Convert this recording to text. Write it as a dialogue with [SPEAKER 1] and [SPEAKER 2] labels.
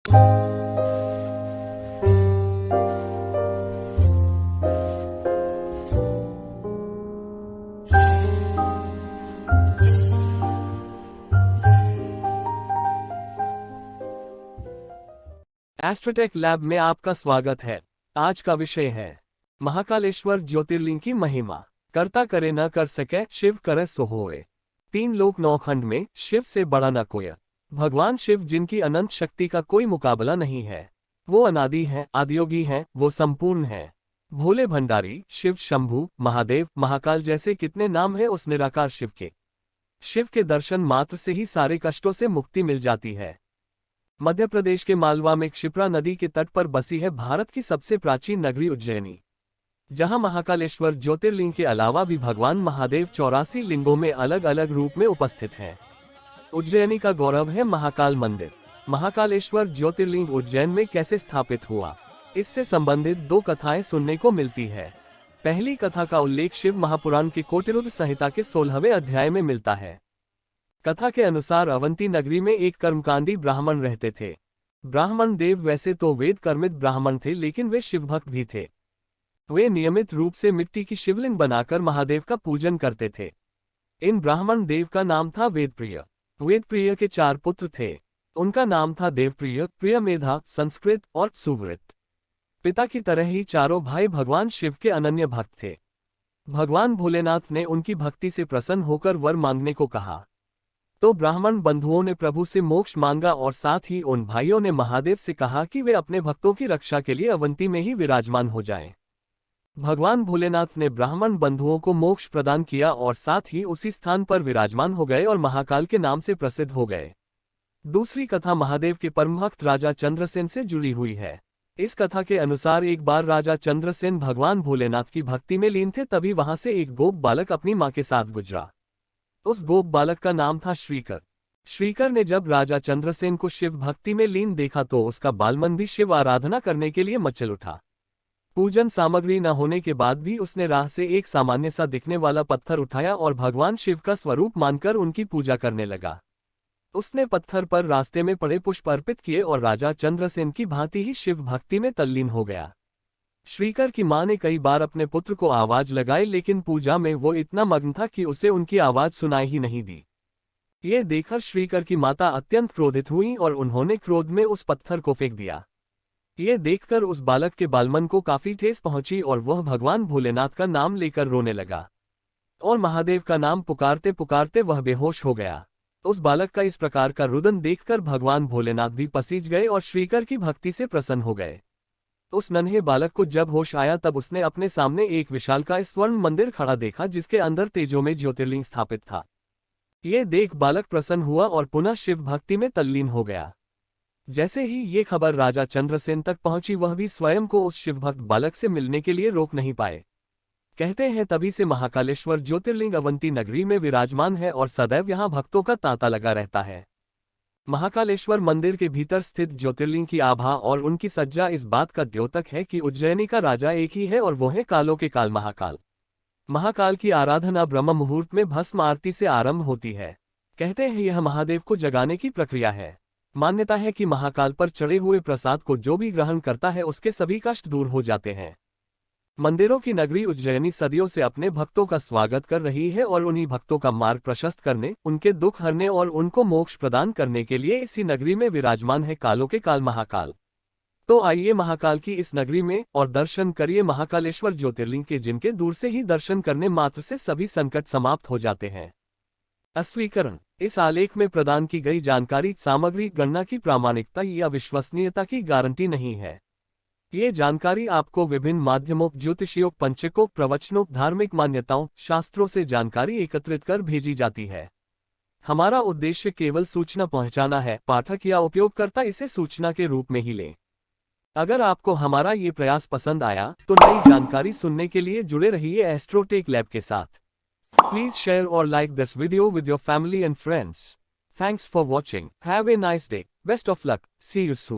[SPEAKER 1] एस्ट्रोटेक lab में आपका स्वागत है। आज का विषय है महाकालेश्वर ज्योतिर्लिंग की महिमा। कर्ता करे न कर सके, शिव करे सो होए। तीन लोक नौ खंड में शिव से बड़ा न कोई। भगवान शिव जिनकी अनंत शक्ति का कोई मुकाबला नहीं है, वो अनादि हैं, आदियोगी हैं, वो संपूर्ण हैं। भोले भंडारी, शिव शंभु, महादेव, महाकाल जैसे कितने नाम हैं उस निराकार शिव के। शिव के दर्शन मात्र से ही सारे कष्टों से मुक्ति मिल जाती है। मध्य प्रदेश के मालवा में क्षिप्रा नदी के तट पर बसी है भारत की सबसे प्राचीन नगरी उज्जैनी, जहां महाकालेश्वर ज्योतिर्लिंग के अलावा भी भगवान महादेव 84 लिंगों में अलग अलग रूप में उपस्थित हैं। उज्जैनी का गौरव है महाकाल मंदिर। महाकालेश्वर ज्योतिर्लिंग उज्जैन में कैसे स्थापित हुआ, इससे संबंधित दो कथाएं सुनने को मिलती है। पहली कथा का उल्लेख शिव महापुराण के कोटिरुद्र संहिता के 16वें अध्याय में मिलता है। कथा के अनुसार अवंती नगरी में एक कर्मकांडी ब्राह्मण रहते थे। ब्राह्मण देव वैसे तो वेद कर्मित ब्राह्मण थे, लेकिन वे शिवभक्त भी थे। वे नियमित रूप से मिट्टी की शिवलिंग बनाकर महादेव का पूजन करते थे। इन ब्राह्मण देव का नाम था वेदप्रिय। वेदप्रिय के 4 पुत्र थे। उनका नाम था देवप्रिय, प्रियमेधा, संस्कृत और सुवृत। पिता की तरह ही चारों भाई भगवान शिव के अनन्य भक्त थे। भगवान भोलेनाथ ने उनकी भक्ति से प्रसन्न होकर वर मांगने को कहा, तो ब्राह्मण बंधुओं ने प्रभु से मोक्ष मांगा और साथ ही उन भाइयों ने महादेव से कहा कि वे अपने भक्तों की रक्षा के लिए अवंती में ही विराजमान हो जाएं। भगवान भोलेनाथ ने ब्राह्मण बंधुओं को मोक्ष प्रदान किया और साथ ही उसी स्थान पर विराजमान हो गए और महाकाल के नाम से प्रसिद्ध हो गए। दूसरी कथा महादेव के परम भक्त राजा चंद्रसेन से जुड़ी हुई है। इस कथा के अनुसार एक बार राजा चंद्रसेन भगवान भोलेनाथ की भक्ति में लीन थे, तभी वहां से एक गोप बालक अपनी मां के साथ गुजरा। उस गोप बालक का नाम था श्रीकर। श्रीकर ने जब राजा चंद्रसेन को शिव भक्ति में लीन देखा तो उसका बालमन भी शिव आराधना करने के लिए मचल उठा। पूजन सामग्री न होने के बाद भी उसने राह से एक सामान्य सा दिखने वाला पत्थर उठाया और भगवान शिव का स्वरूप मानकर उनकी पूजा करने लगा। उसने पत्थर पर रास्ते में पड़े पुष्प अर्पित किए और राजा चंद्रसेन की भांति ही शिव भक्ति में तल्लीन हो गया। श्रीकर की मां ने कई बार अपने पुत्र को आवाज लगाई, लेकिन पूजा में वो इतना मग्न था कि उसे उनकी आवाज सुनाई ही नहीं दी। ये देखकर श्रीकर की माता अत्यंत क्रोधित हुई और उन्होंने क्रोध में उस पत्थर को फेंक दिया। ये देखकर उस बालक के बालमन को काफी ठेस पहुंची और वह भगवान भोलेनाथ का नाम लेकर रोने लगा और महादेव का नाम पुकारते पुकारते वह बेहोश हो गया। उस बालक का इस प्रकार का रुदन देखकर भगवान भोलेनाथ भी पसीज गए और श्रीकर की भक्ति से प्रसन्न हो गए। उस नन्हे बालक को जब होश आया तब उसने अपने सामने एक विशालकाय स्वर्ण मंदिर खड़ा देखा, जिसके अंदर तेजोमय ज्योतिर्लिंग स्थापित था। ये देख बालक प्रसन्न हुआ और पुनः शिव भक्ति में तल्लीन हो गया। जैसे ही ये खबर राजा चंद्रसेन तक पहुंची, वह भी स्वयं को उस शिवभक्त बालक से मिलने के लिए रोक नहीं पाए। कहते हैं तभी से महाकालेश्वर ज्योतिर्लिंग अवंती नगरी में विराजमान है और सदैव यहाँ भक्तों का तांता लगा रहता है। महाकालेश्वर मंदिर के भीतर स्थित ज्योतिर्लिंग की आभा और उनकी सज्जा इस बात का द्योतक है कि उज्जैनी का राजा एक ही है और वो है कालों के काल महाकाल। महाकाल की आराधना ब्रह्म मुहूर्त में भस्म आरती से आरंभ होती है। कहते हैं यह महादेव को जगाने की प्रक्रिया है। मान्यता है कि महाकाल पर चढ़े हुए प्रसाद को जो भी ग्रहण करता है उसके सभी कष्ट दूर हो जाते हैं। मंदिरों की नगरी उज्जैनी सदियों से अपने भक्तों का स्वागत कर रही है और उन्हीं भक्तों का मार्ग प्रशस्त करने, उनके दुख हरने और उनको मोक्ष प्रदान करने के लिए इसी नगरी में विराजमान है कालों के काल महाकाल। तो आइए महाकाल की इस नगरी में और दर्शन करिए महाकालेश्वर ज्योतिर्लिंग के, जिनके दूर से ही दर्शन करने मात्र से सभी संकट समाप्त हो जाते हैं। अस्वीकरण: इस आलेख में प्रदान की गई जानकारी सामग्री गणना की प्रामाणिकता या विश्वसनीयता की गारंटी नहीं है। ये जानकारी आपको विभिन्न माध्यमों, ज्योतिषियों, पंचकों, प्रवचनों, धार्मिक मान्यताओं, शास्त्रों से जानकारी एकत्रित कर भेजी जाती है। हमारा उद्देश्य केवल सूचना पहुंचाना है। पाठक या उपयोगकर्ता इसे सूचना के रूप में ही लें। अगर आपको हमारा ये प्रयास पसंद आया तो नई जानकारी सुनने के लिए जुड़े रहिए एस्ट्रोटेक लैब के साथ। प्लीज शेयर और like this video with your family and friends. Thanks for watching. Have a nice day. Best of luck. See you soon.